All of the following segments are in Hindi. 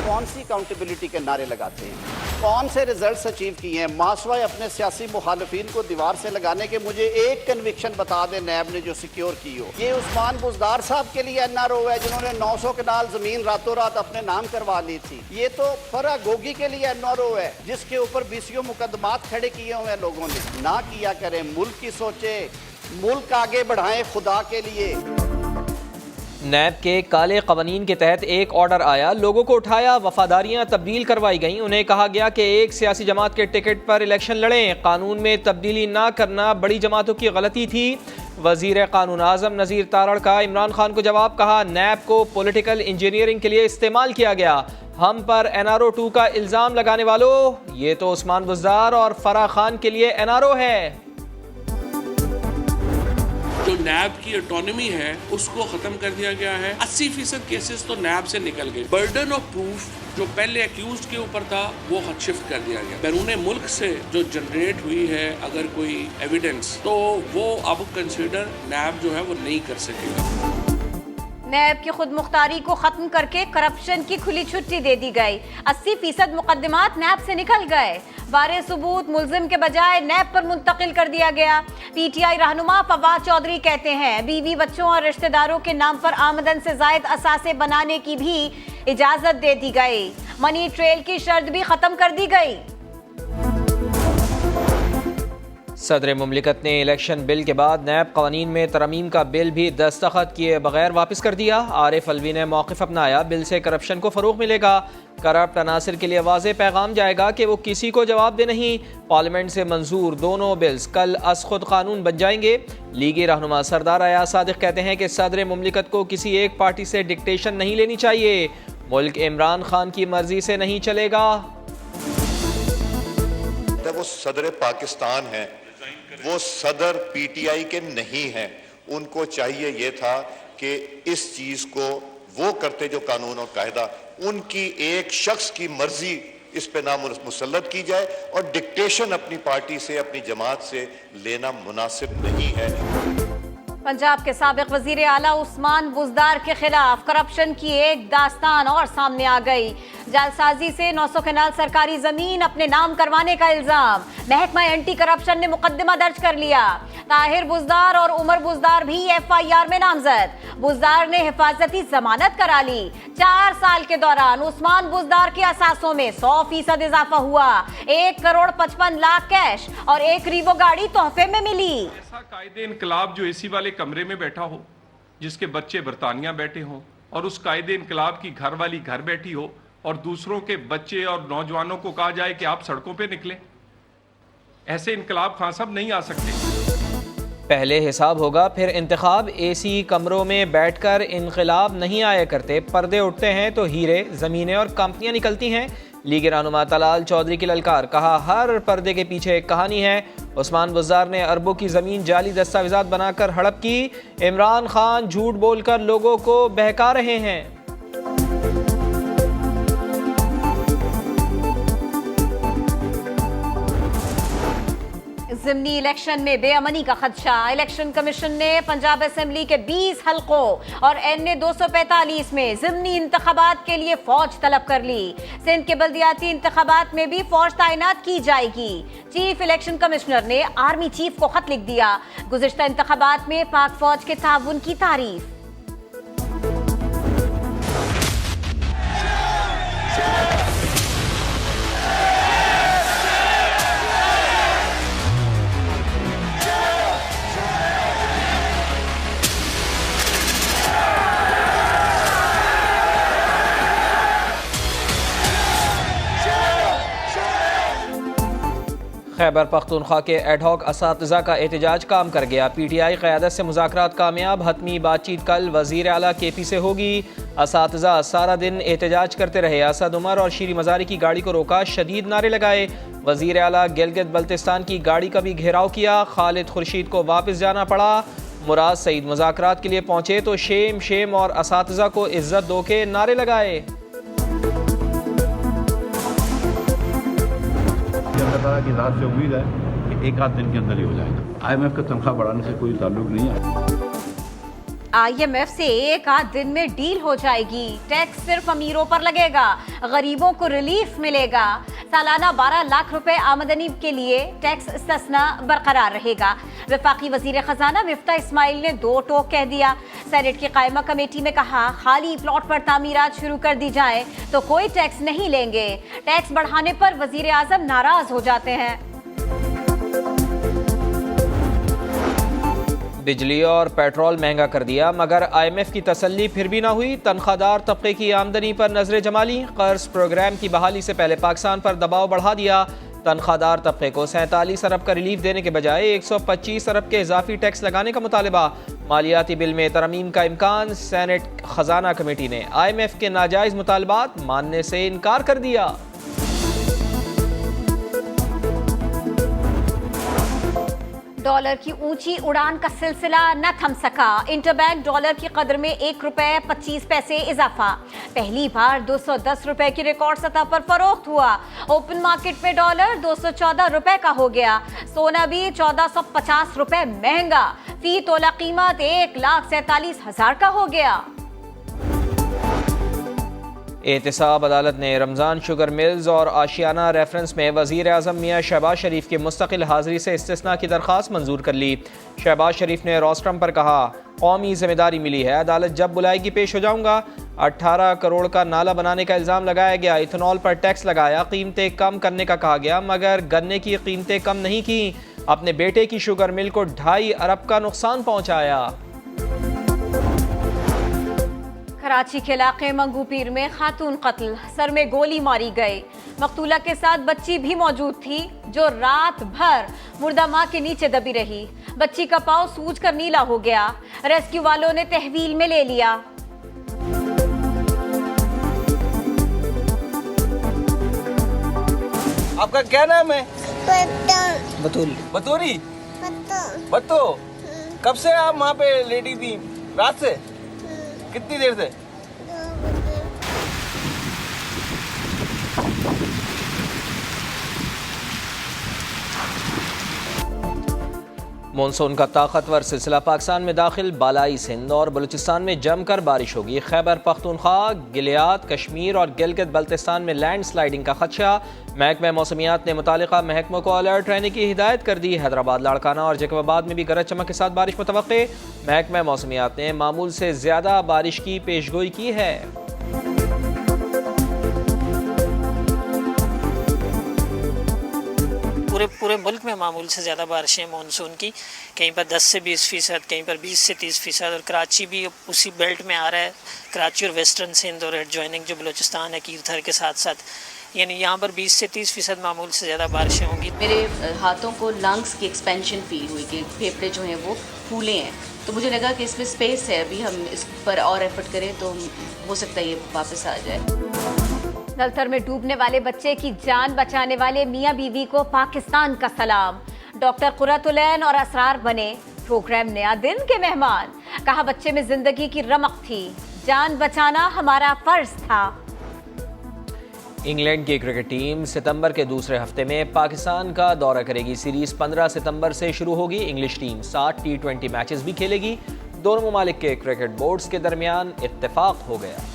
कौन सी अकाउंटेबिलिटी के नारे लगाते हैं, कौन से रिजल्ट्स अचीव किए हैं। मासवाए अपने सियासी मुखालफिन को दीवार से लगाने के मुझे एक कन्विक्शन बता दें नैब ने जो सिक्योर की हो। ये उस्मान बुज़दार साहब के लिए एनआरओ है जिन्होंने 900 कनाल जमीन रातों रात अपने नाम करवा ली थी। ये तो फरा गोगी के लिए एनआरओ है जिसके ऊपर बीसीओ मुकदमात खड़े किए हुए हैं लोगों ने। ना किया करें, मुल्क की सोचे, मुल्क आगे बढ़ाएं खुदा के लिए। नैब के काले कवानीन के तहत एक ऑर्डर आया, लोगों को उठाया, वफादारियां तब्दील करवाई गईं। उन्हें कहा गया कि एक सियासी जमात के टिकट पर इलेक्शन लड़ें। कानून में तब्दीली ना करना बड़ी जमातों की गलती थी। वजीर कानून आजम नज़ीर तारड़ का इमरान खान को जवाब, कहा नैब को पॉलिटिकल इंजीनियरिंग के लिए इस्तेमाल किया गया। हम पर NRO 2 का इल्ज़ाम लगाने वालों, ये तो उस्मान बुज़दार और फराह खान के लिए NRO है। जो नैब की ऑटोनॉमी है उसको खत्म कर दिया गया है। 80% केसेस तो नैब से निकल गए। बर्डन ऑफ प्रूफ जो पहले एक्यूज के ऊपर था वो शिफ्ट कर दिया गया। बैरून मुल्क से जो जनरेट हुई है अगर कोई एविडेंस, तो वो अब कंसिडर नैब जो है वो नहीं कर सकेगा। नैब की खुद मुख्तारी को खत्म करके करप्शन की खुली छुट्टी दे दी गई। 80% मुकदमात नैब से निकल गए। बारे सबूत मुल्जिम के बजाय नैब पर मुंतकिल कर दिया गया। PTI रहनुमा फवाद चौधरी कहते हैं बीवी, बच्चों और रिश्तेदारों के नाम पर आमदन से जायद असासे बनाने की भी इजाजत दे दी गई। मनी ट्रेल की शर्त भी खत्म कर दी गई। सदर मुमलिकत ने इलेक्शन बिल के बाद नैब कवानीन में तरमीम का बिल भी दस्तखत किए बगैर वापस कर दिया। आरिफ अलवी ने मौक़िफ़ अपनाया, बिल से करप्शन को फ़रोग़ मिलेगा। करप्ट अनासिर के लिए वाज़ेह पैगाम जाएगा कि वो किसी को जवाब दे नहीं। पार्लियामेंट से मंजूर दोनों बिल्स कल अस खुद कानून बन जाएंगे। लीगी रहनुमा सरदार अयाज सादिक कहते हैं कि सदर मुमलिकत को किसी एक पार्टी से डिक्टेशन नहीं लेनी चाहिए। मुल्क इमरान खान की मर्जी से नहीं चलेगा। वो सदर पाकिस्तान है, वो सदर PTI के नहीं हैं। उनको चाहिए ये था कि इस चीज को वो करते जो कानून और कायदा, उनकी एक शख्स की मर्जी इस पे ना मुसल्लत की जाए और डिक्टेशन अपनी पार्टी से, अपनी जमात से लेना मुनासिब नहीं है। पंजाब के साबिक वजीर आला उस्मान बुज़दार के खिलाफ करप्शन की एक दास्तान और सामने आ गई। जालसाजी से 900 कनाल सरकारी जमीन अपने नाम करवाने का इल्जाम। महकमा एंटी करप्शन ने मुकदमा दर्ज कर लिया। ताहिर बुज़दार और उमर बुज़दार भी FIR में नामजद। बुज़दार ने हिफाजती जमानत करा ली। 4 साल के दौरान उस्मान बुज़दार के असासों में 100% इजाफा हुआ। 1 करोड़ 55 लाख कैश और 1 रीवो गाड़ी तोहफे में मिली। ऐसा कायदे इनकलाब जो AC वाले कमरे में बैठा हो, जिसके बच्चे बरतानिया बैठे हों, और उस कायदे इनकलाब की घर वाली घर बैठी हो और दूसरों के बच्चे और नौजवानों को कहा जाए कि आप सड़कों पे निकलें। ऐसे इनकलाब खां साहब नहीं आ सकते। पहले हिसाब होगा फिर इंतखाब। AC कमरों में बैठकर इनकलाब नहीं आया करते। पर्दे उठते हैं तो हीरे, ज़मीनें और कंपनियां निकलती हैं। लीग रहनुमा तलाल चौधरी की ललकार, कहा हर पर्दे के पीछे एक कहानी है। उस्मान बुज़दार ने अरबों की ज़मीन जाली दस्तावेज़ात बनाकर हड़प की। इमरान खान झूठ बोलकर लोगों को बहका रहे हैं। ज़िमनी इलेक्शन में बेअमनी का खदशा। इलेक्शन कमीशन ने पंजाब असेंबली के 20 हलकों और NA 245 में ज़िमनी इंतखाबात के लिए फौज तलब कर ली। सिंध के बल्दियाती इंतखाबात में भी फौज तैनात की जाएगी। चीफ इलेक्शन कमिश्नर ने आर्मी चीफ को खत लिख दिया। गुज़िश्ता इंतखाबात में पाक फौज के ताउन की तारीफ। खैबर पख्तूनख्वा के एडहॉक असातिज़ा का एहतजाज काम कर गया। PTI क़यादत से मुज़ाकरात कामयाब। हतमी बातचीत कल वज़ीर आला KP से होगी। असातिज़ा सारा दिन एहतजाज करते रहे। असद उमर और शीरी मज़ारी की गाड़ी को रोका, शदीद नारे लगाए। वज़ीर आला गिलगित बल्तिस्तान की गाड़ी का भी घेराव किया। खालिद खुर्शीद को वापस जाना पड़ा। मुराद सईद मुज़ाकरात के लिए पहुँचे तो शेम शेम और असातिज़ा को इज्जत दो के नारे लगाए। अल्लाह ताला की ज़ात से उम्मीद है कि 1 आध दिन के अंदर ही हो जाएगा। IMF का तनख्वाह बढ़ाने से कोई ताल्लुक नहीं है। IMF से एक आध दिन में डील हो जाएगी। टैक्स सिर्फ अमीरों पर लगेगा, गरीबों को रिलीफ मिलेगा। सालाना 12 लाख रुपए आमदनी के लिए टैक्स इस्तिस्ना बरकरार रहेगा। वफाकी वजीर खजाना मिफ्ता इस्माइल ने दो टोक कह दिया। सेनेट की कायमा कमेटी में कहा, खाली प्लॉट पर तामीरात शुरू कर दी जाए तो कोई टैक्स नहीं लेंगे। टैक्स बढ़ाने पर वजीर आजम नाराज हो जाते हैं। बिजली और पेट्रोल महंगा कर दिया, मगर IMF की तसल्ली फिर भी ना हुई। तनख्वाहदार तबके की आमदनी पर नजरें जमा ली। कर्ज प्रोग्राम की बहाली से पहले पाकिस्तान पर दबाव बढ़ा दिया। तनख्वाहदार तबके को 47 अरब का रिलीफ देने के बजाय 125 अरब के इजाफी टैक्स लगाने का मुतालबा। मालियाती बिल में तरमीम का इम्कान। सेनेट खजाना कमेटी ने IMF के नाजायज मुतालबात मानने से इनकार कर दिया। डॉलर की ऊंची उड़ान का सिलसिला न थम सका। इंटरबैंक डॉलर की कदर में 1 रुपए 25 पैसे इजाफा। पहली बार 210 रुपए की रिकॉर्ड सतह पर फरोख्त हुआ। ओपन मार्केट में डॉलर 214 रुपए का हो गया। सोना भी 1450 रुपए महंगा। फी तोला कीमत 1,47,000 का हो गया। एहतसाब अदालत ने रमज़ान शुगर मिल्स और आशियाना रेफरेंस में वज़ीर आज़म मियाँ शहबाज शरीफ की मुस्तकिल हाज़िरी से इस्तिस्ना की दरख्वास्त मंजूर कर ली। शहबाज शरीफ ने रोस्ट्रम पर कहा, कौमी जिम्मेदारी मिली है, अदालत जब बुलाएगी पेश हो जाऊँगा। 18 करोड़ का नाला बनाने का इल्ज़ाम लगाया गया। इथेनॉल पर टैक्स लगाया। कीमतें कम करने का कहा गया, मगर गन्ने की कीमतें कम नहीं की। अपने बेटे की शुगर मिल को 2.5 अरब का नुकसान पहुँचाया। कराची के इलाके मंगूपीर में खातून कत्ल, सर में गोली मारी गई। मकतूला के साथ बच्ची भी मौजूद थी, जो रात भर मुर्दा मां के नीचे दबी रही। बच्ची का पांव सूजकर नीला हो गया। रेस्क्यू वालों ने तहवील में ले लिया। आपका क्या नाम है? बतूल। बतूरी? बत्तो। कब से आप वहाँ पे लेटी थी? रात से? कितनी देर से? मानसून का ताकतवर सिलसिला पाकिस्तान में दाखिल। बालाई सिंध और बलूचिस्तान में जमकर बारिश होगी। खैबर पख्तूनख्वा, गिलियात, कश्मीर और गिलगित बल्तिस्तान में लैंड स्लाइडिंग का खदशा। महकमा मौसमियात ने मुतालिका महकमों को अलर्ट रहने की हिदायत कर दी। हैदराबाद, लाड़काना और जैकबाबाद में भी गरज चमक के साथ बारिश मुतवक्के। महकमा मौसमियात ने मामूल से ज़्यादा बारिश की पेशगोई की है। पूरे मुल्क में मामूल से ज़्यादा बारिशें मानसून की, कहीं पर 10 से 20%, कहीं पर 20 से 30%। और कराची भी उसी बेल्ट में आ रहा है। कराची और वेस्टर्न सिंध और एडजॉइनिंग जो बलूचिस्तान है कीरथर के साथ साथ, यानी यहाँ पर 20 से 30% मामूल से ज़्यादा बारिशें होंगी। मेरे हाथों को लंग्स की एक्सपेंशन फील हुई कि फेफड़े जो हैं वो फूले हैं, तो मुझे लगा कि इसमें स्पेस है, अभी हम इस पर और एफर्ट करें तो हो सकता है ये वापस आ जाए। दलतर में डूबने वाले बच्चे की जान बचाने वाले मियां बीवी को पाकिस्तान का सलाम। डॉक्टर कुर्रतुलैन और असरार बने प्रोग्राम नया दिन के मेहमान। कहा, बच्चे में जिंदगी की रमक थी, जान बचाना हमारा फर्ज था। इंग्लैंड की क्रिकेट टीम सितंबर के दूसरे हफ्ते में पाकिस्तान का दौरा करेगी। सीरीज 15 सितंबर से शुरू होगी। इंग्लिश टीम 7 T20 मैचेस भी खेलेगी। दोनों ममालिक के क्रिकेट बोर्ड्स के दरमियान इत्तेफाक हो गया।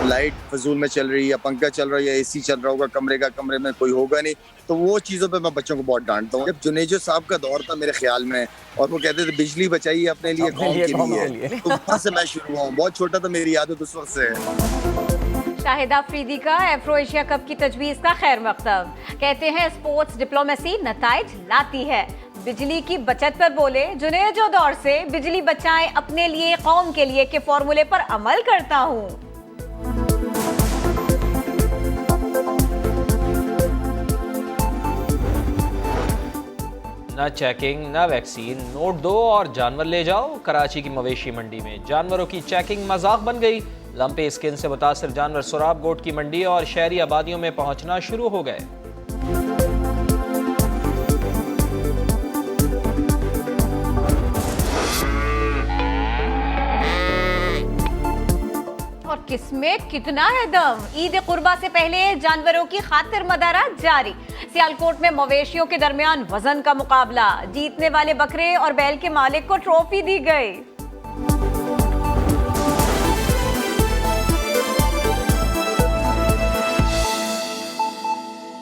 लाइट फजूल में चल रही है, पंखा चल रहा है या AC चल रहा होगा कमरे में कोई होगा नहीं, तो वो चीज़ों पे मैं बच्चों को बहुत डांटता हूँ। जब जुनेजो साहब का दौर था मेरे ख्याल में, और वो कहते थे बिजली बचाइए अपने लिए, कौम के लिए, तो वहाँ से मैं शुरू हुआ हूँ। बहुत छोटा था, मेरी आदत उस वक्त से है। शाहिदा अफरीदी का एफ्रो एशिया कप की तजवीज़ का खैर मकसद। कहते हैं स्पोर्ट्स डिप्लोमेसी नताइज लाती है। बिजली की बचत पर बोले, जुनेजो दौर से बिजली बचाएं अपने लिए कौम के लिए के फॉर्मूले पर अमल करता हूँ। न चेकिंग, न वैक्सीन, नोट दो और जानवर ले जाओ। कराची की मवेशी मंडी में जानवरों की चेकिंग मजाक बन गई। लंपे स्किन से मुतासर जानवर सुराब गोट की मंडी और शहरी आबादियों में पहुंचना शुरू हो गए। और किसमें कितना है दम। ईद कुर्बा से पहले जानवरों की खातिर मदारा जारी। सियालकोट में मवेशियों के दरमियान वजन का मुकाबला। जीतने वाले बकरे और बैल के मालिक को ट्रॉफी दी गई।